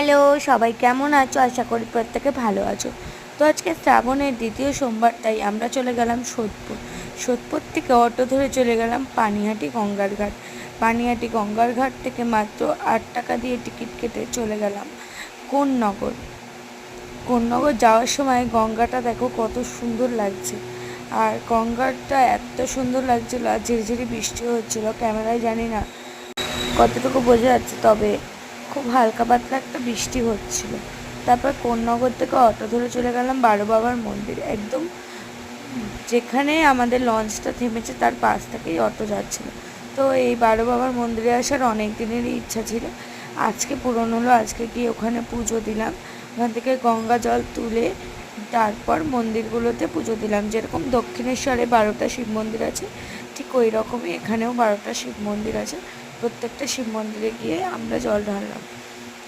Hello, সবাই কেমন আছো? আশা করি প্রত্যেকে ভালো আছো। তো আজকে শ্রাবণের দ্বিতীয় সোমবার, তাই আমরা চলে গেলাম সোদপুর। সোদপুর থেকে অটো ধরে চলে গেলাম পানিহাটি গঙ্গার ঘাট। পানিহাটি গঙ্গার ঘাট থেকে মাত্র 8 টাকা দিয়ে টিকিট কেটে চলে গেলাম কোন্নগর। কোন্নগর যাওয়ার সময় গঙ্গাটা দেখো কত সুন্দর লাগছে। আর গঙ্গাটা এত সুন্দর লাগছিল, আর ঝিরিঝিরি বৃষ্টিও হচ্ছিল। ক্যামেরায় জানি না কতটুকু বোঝা যাচ্ছে, তবে খুব হালকা পাতলা একটা বৃষ্টি হচ্ছিল। তারপর কোন্নগর থেকে অটো ধরে চলে গেলাম বারো বাবার মন্দির। একদম যেখানে আমাদের লঞ্চটা থেমেছে তার পাশ থেকেই অটো যাচ্ছিল। তো এই বারো বাবার মন্দিরে আসার অনেক দিনেরই ইচ্ছা ছিল, আজকে পূরণ হলো। আজকে গিয়ে ওখানে পুজো দিলাম, ওখান থেকে গঙ্গা জল তুলে তারপর মন্দিরগুলোতে পুজো দিলাম। যেরকম দক্ষিণেশ্বরে 12টা শিব মন্দির আছে, ঠিক ওই রকমই এখানেও 12টা শিব মন্দির আছে। প্রত্যেকটা শিব মন্দিরে গিয়ে আমরা জল ঢাললাম।